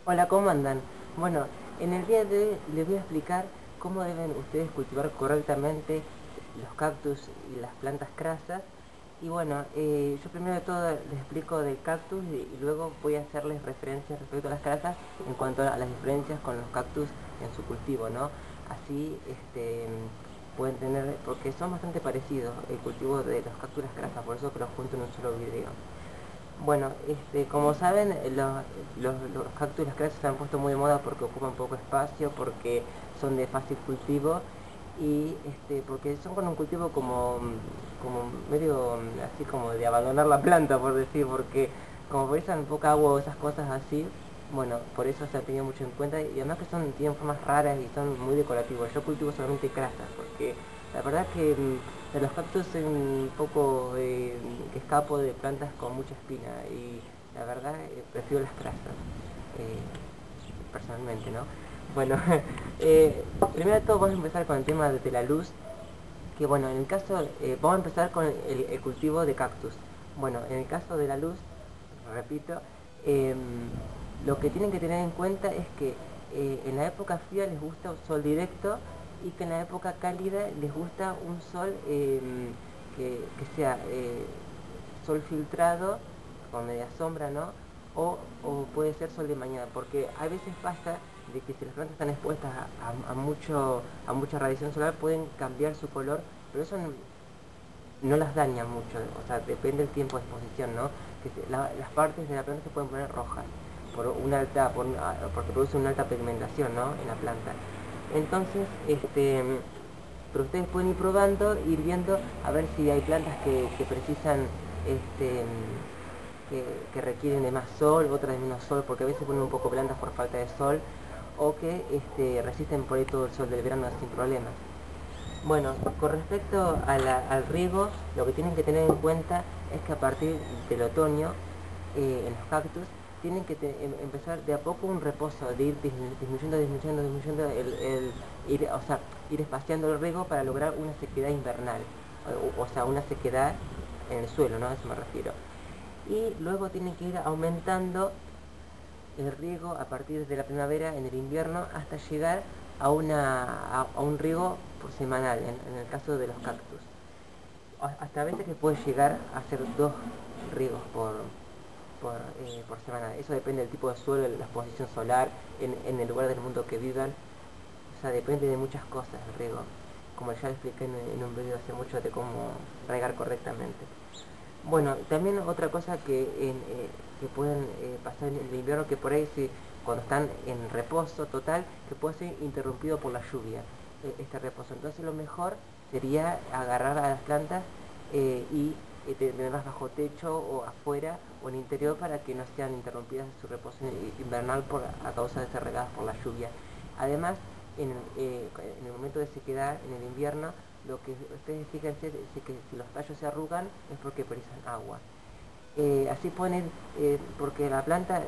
Hola, ¿cómo andan? Bueno, en el día de hoy les voy a explicar cómo deben ustedes cultivar correctamente los cactus y las plantas crasas. Y bueno, yo primero de todo les explico del cactus y luego voy a hacerles referencias respecto a las crasas en cuanto a las diferencias con los cactus en su cultivo, ¿no? Así pueden tener, porque son bastante parecidos el cultivo de los cactus y las crasas, por eso que los junto en un solo video. Bueno, como saben, los cactus y las crasas se han puesto muy de moda porque ocupan poco espacio, porque son de fácil cultivo y porque son con un cultivo como medio así como de abandonar la planta, por decir, porque como precisan poca agua o esas cosas así, bueno, por eso se ha tenido mucho en cuenta y además que tienen formas raras y son muy decorativos. Yo cultivo solamente crasas porque la verdad que de los cactus soy un poco que escapo de plantas con mucha espina y la verdad prefiero las crasas, eh, personalmente, ¿no? Bueno, primero de todo vamos a empezar con el tema de la luz, que bueno, en el caso, vamos a empezar con el cultivo de cactus. Bueno, en el caso de la luz, repito, em, lo que tienen que tener en cuenta es que en la época fría les gusta un sol directo y que en la época cálida les gusta un sol que sea sol filtrado con media sombra, ¿no? O puede ser sol de mañana, porque a veces pasa de que si las plantas están expuestas a mucha radiación solar pueden cambiar su color, pero eso no las daña mucho, o sea, depende del tiempo de exposición, ¿no? Las partes de la planta se pueden poner rojas porque produce una alta pigmentación, ¿no? En la planta. Entonces, pero ustedes pueden ir probando, ir viendo a ver si hay plantas que precisan, este, que requieren de más sol, otras de menos sol, porque a veces ponen un poco blandas por falta de sol, o que resisten por ahí todo el sol del verano sin problemas. Bueno, con respecto al riego, lo que tienen que tener en cuenta es que a partir del otoño, en los cactus, tienen que empezar de a poco un reposo, de ir disminuyendo ir espaciando el riego para lograr una sequedad invernal, o sea, una sequedad en el suelo, ¿no? A eso me refiero. Y luego tienen que ir aumentando el riego a partir de la primavera en el invierno hasta llegar a un riego por semanal en el caso de los cactus. Hasta a veces que puede llegar a ser 2 riegos por semana. Eso depende del tipo de suelo, la exposición solar, en el lugar del mundo que vivan. O sea, depende de muchas cosas el riego. Como ya le expliqué en un video hace mucho de cómo regar correctamente. Bueno, también otra cosa que pueden pasar en el invierno, que por ahí cuando están en reposo total, que puede ser interrumpido por la lluvia, este reposo. Entonces lo mejor sería agarrar a las plantas y tenerlas bajo techo o afuera o en el interior para que no sean interrumpidas en su reposo invernal a causa de ser regadas por la lluvia. Además, en el momento de sequedad, en el invierno, lo que ustedes fíjense es que si los tallos se arrugan es porque precisan agua. Así pueden ir, porque la planta,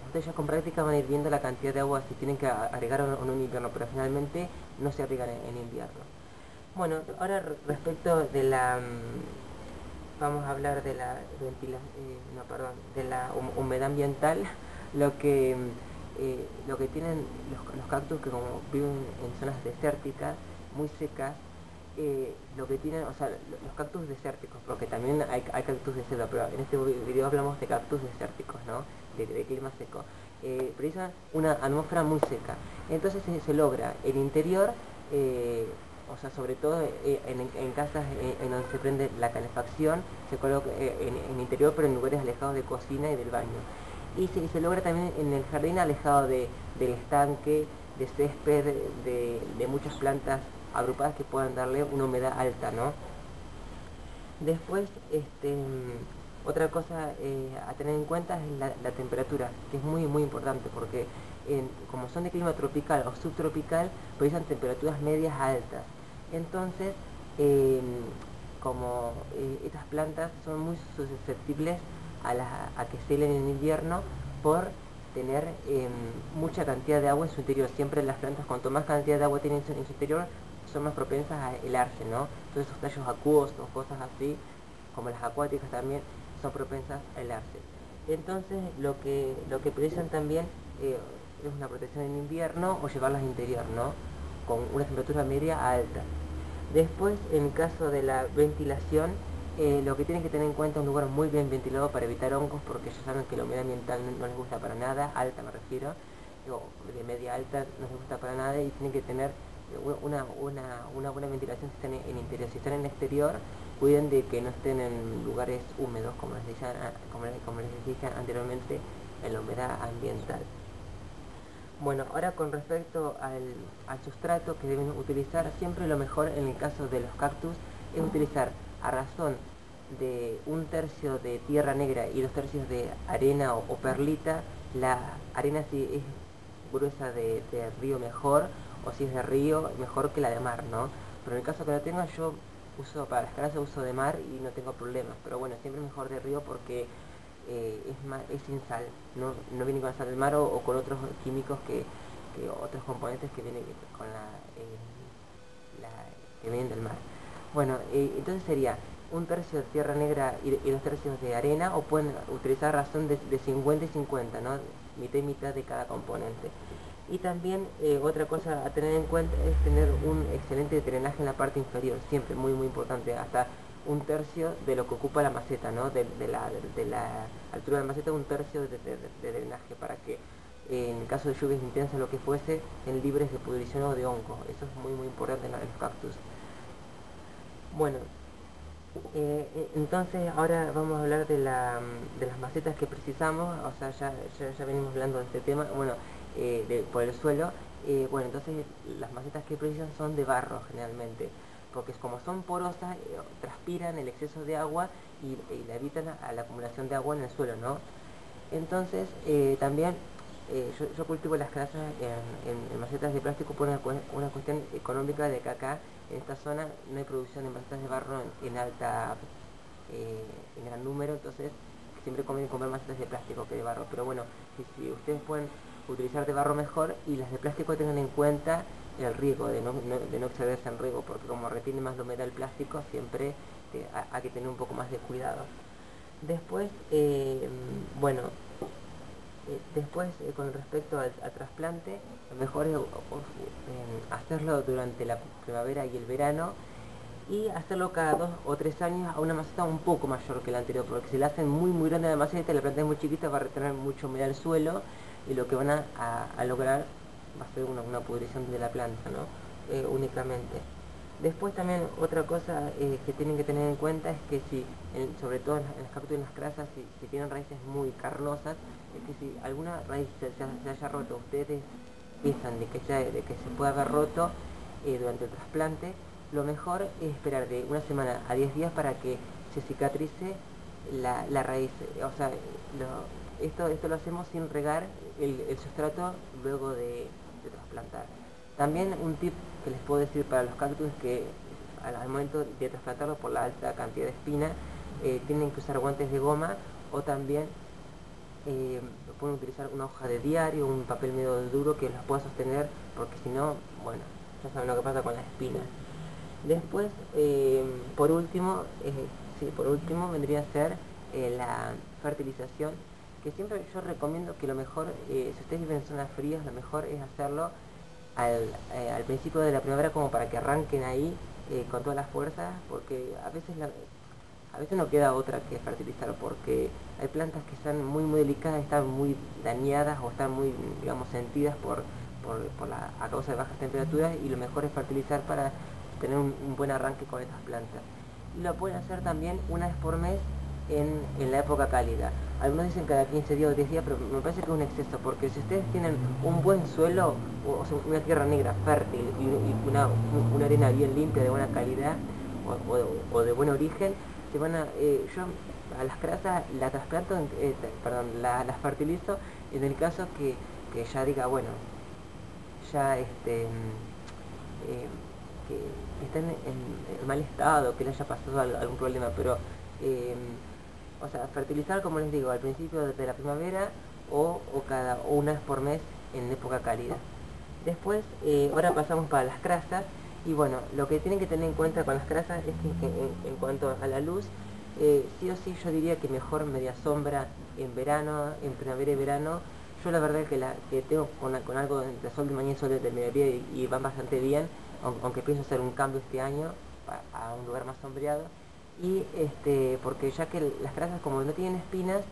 ustedes ya con práctica van a ir viendo la cantidad de agua si tienen que agregar o no en invierno, pero finalmente no se arriegan en invierno. Bueno, ahora respecto de vamos a hablar de la no, perdón, de la humedad ambiental, lo que tienen los cactus que como viven en zonas desérticas, muy secas, lo que tienen, o sea, los cactus desérticos, porque también hay cactus de selva, pero en este video hablamos de cactus desérticos, ¿no? De clima seco. Precisan una atmósfera muy seca. Entonces se logra el interior, o sea, sobre todo en casas en donde se prende la calefacción, se coloca en el interior, pero en lugares alejados de cocina y del baño. Y se logra también en el jardín alejado del estanque, de césped, de muchas plantas agrupadas que puedan darle una humedad alta, ¿no? Después, otra cosa a tener en cuenta es la temperatura, que es muy muy importante porque como son de clima tropical o subtropical, precisan temperaturas medias altas. Entonces, eh, como estas plantas son muy susceptibles a que se helen en invierno por tener mucha cantidad de agua en su interior. Siempre las plantas, cuanto más cantidad de agua tienen en su interior, son más propensas a helarse, ¿no? Todos esos tallos acuosos, cosas así, como las acuáticas también, son propensas a helarse. Entonces, lo que precisan también es una protección en invierno o llevarlas de interior, ¿no? Con una temperatura media a alta. Después, en caso de la ventilación, lo que tienen que tener en cuenta es un lugar muy bien ventilado para evitar hongos, porque ya saben que la humedad ambiental no les gusta para nada, alta me refiero, o de media alta no les gusta para nada, y tienen que tener una buena ventilación si están en interior. Si están en exterior, cuiden de que no estén en lugares húmedos, como les dije anteriormente, en la humedad ambiental. Bueno, ahora con respecto al sustrato que deben utilizar, siempre lo mejor en el caso de los cactus es utilizar, a razón de 1/3 de tierra negra y 2/3 de arena o perlita. La arena, si es gruesa de río, mejor, o si es de río, mejor que la de mar, ¿no? Pero en el caso que la tenga, yo uso para las casas, uso de mar y no tengo problemas. Pero bueno, siempre es mejor de río porque es sin sal, no viene con la sal del mar o con otros químicos otros componentes que vienen con que vienen del mar. Bueno, entonces sería 1/3 de tierra negra y 2/3 de arena, o pueden utilizar razón de 50 y 50, ¿no? Mitad y mitad de cada componente. Y también otra cosa a tener en cuenta es tener un excelente drenaje en la parte inferior, siempre muy importante, hasta 1/3 de lo que ocupa la maceta, ¿no? De la altura de la maceta, 1/3 de drenaje, para que en caso de lluvias intensas o lo que fuese, estén libres de pudrición o de hongo. Eso es muy importante en los cactus. Bueno, entonces ahora vamos a hablar de las macetas que precisamos. O sea, ya venimos hablando de este tema, bueno, por el suelo. Bueno, entonces las macetas que precisan son de barro generalmente, porque como son porosas, transpiran el exceso de agua y la evitan a la acumulación de agua en el suelo, ¿no? Entonces también yo cultivo las casas en macetas de plástico por una cuestión económica, de que acá en esta zona no hay producción de macetas de barro en gran número, entonces siempre conviene comprar macetas de plástico que de barro. Pero bueno, si ustedes pueden utilizar de barro, mejor, y las de plástico tengan en cuenta el riego, de no excederse en riego, porque como retiene más la humedad el plástico, siempre hay que tener un poco más de cuidado. Después, bueno, con respecto al trasplante, lo mejor es hacerlo durante la primavera y el verano, y hacerlo cada 2 o 3 años a una maceta un poco mayor que la anterior, porque si la hacen muy grande la maceta y la planta es muy chiquita, va a retener mucha humedad al suelo, y lo que van a lograr va a ser una pudrición de la planta, ¿no? Únicamente. Después también otra cosa que tienen que tener en cuenta es que sobre todo en los cactus y en las crasas, si tienen raíces muy carnosas, es que si alguna raíz se haya roto, ustedes piensan de que se puede haber roto durante el trasplante, lo mejor es esperar de 1 semana a 10 días para que se cicatrice la raíz. O sea, esto lo hacemos sin regar el sustrato luego de trasplantar. También un tip que les puedo decir para los cactus es que al momento de trasplantarlos, por la alta cantidad de espina, tienen que usar guantes de goma, o también pueden utilizar una hoja de diario, un papel medio duro que los pueda sostener, porque si no, bueno, ya saben lo que pasa con las espinas. Después, por último vendría a ser la fertilización, que siempre yo recomiendo que lo mejor, si ustedes viven en zonas frías, lo mejor es hacerlo al principio de la primavera, como para que arranquen ahí con todas las fuerzas, porque a veces no queda otra que fertilizar, porque hay plantas que están muy delicadas, están muy dañadas o están muy, digamos, sentidas a causa de bajas temperaturas, y lo mejor es fertilizar para tener un buen arranque con estas plantas. Y lo pueden hacer también una vez por mes en la época cálida. Algunos dicen cada 15 días o 10 días, pero me parece que es un exceso, porque si ustedes tienen un buen suelo, o sea, una tierra negra fértil y una arena bien limpia, de buena calidad o de buen origen, yo a las crasas las trasplanto, las fertilizo en el caso que ya diga, bueno, ya que estén en mal estado, que le haya pasado algún problema. Pero o sea, fertilizar, como les digo, al principio de la primavera, o una vez por mes en época cálida. Después, ahora pasamos para las crasas. Y bueno, lo que tienen que tener en cuenta con las crasas es que en cuanto a la luz, sí o sí yo diría que mejor media sombra en verano, en primavera y verano. yo la verdad que tengo con algo de sol de mañana y sol de mediodía y van bastante bien, aunque pienso hacer un cambio este año a un lugar más sombreado. Y porque ya que las grasas como no tienen espinas,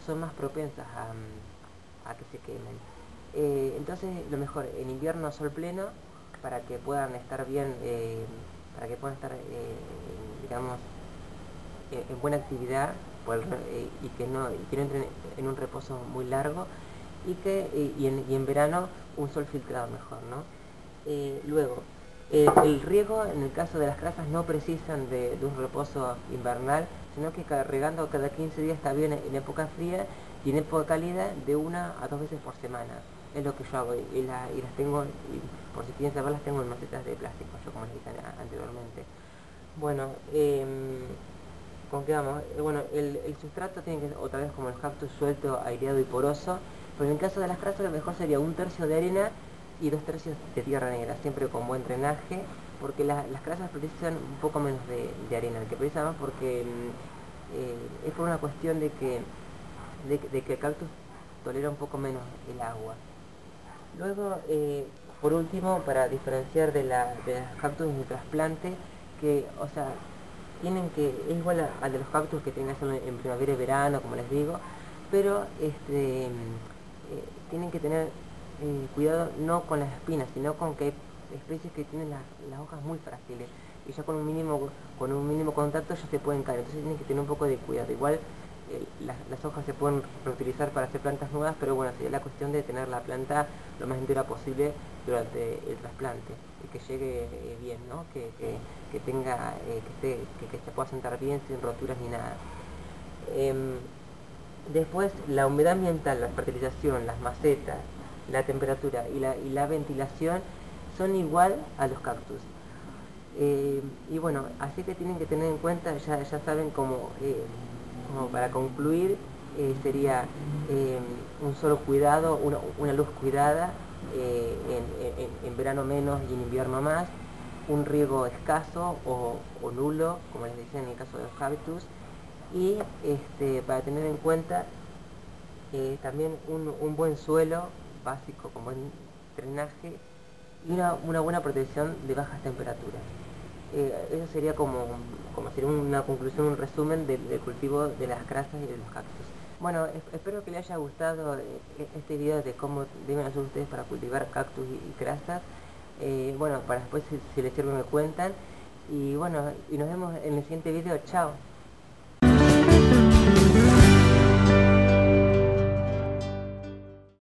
son más propensas a que se quemen. Entonces lo mejor, en invierno sol pleno, para que puedan estar bien, para que puedan estar, digamos, en buena actividad y que no entren en un reposo muy largo, y en verano un sol filtrado mejor, ¿no? Luego, el riego en el caso de las grasas no precisan de un reposo invernal, sino que regando cada 15 días está bien en época fría, y en época cálida de 1 a 2 veces por semana. Es lo que yo hago, y las tengo, por si quieren saber, las tengo en macetas de plástico, yo como les dije anteriormente. Bueno, ¿con qué vamos? Bueno, el sustrato tiene que ser otra vez como el cactus, suelto, aireado y poroso, pero en el caso de las grasas lo mejor sería 1/3 de arena y 2/3 de tierra negra, siempre con buen drenaje, porque las grasas precisan un poco menos de arena, el que precisa más porque es por una cuestión de que el cactus tolera un poco menos el agua. Luego, por último, para diferenciar de las cactus de trasplante, que, o sea, es igual al de los cactus que tienen que hacerlo en primavera y verano, como les digo, pero tienen que tener cuidado no con las espinas, sino con que hay especies que tienen las hojas muy frágiles y ya con un mínimo contacto ya se pueden caer, entonces tienen que tener un poco de cuidado. Igual las hojas se pueden reutilizar para hacer plantas nuevas, pero bueno, sería la cuestión de tener la planta lo más entera posible durante el trasplante y que llegue bien, ¿no? Que tenga, que se pueda sentar bien sin roturas ni nada. Después, la humedad ambiental, la fertilización, las macetas, la temperatura y la ventilación son igual a los cactus. Y bueno, así que tienen que tener en cuenta, ya saben como para concluir, sería un solo cuidado, una luz cuidada, en verano menos y en invierno más, un riego escaso o nulo, como les decía en el caso de los cactus, y para tener en cuenta también un buen suelo básico con buen drenaje y una buena protección de bajas temperaturas. Eso sería como sería una conclusión, un resumen del cultivo de las grasas y de los cactus. Bueno, espero que les haya gustado este video de cómo deben hacer ustedes para cultivar cactus y grasas. Bueno, para después si les sirve me cuentan. Y bueno, y nos vemos en el siguiente video. Chao.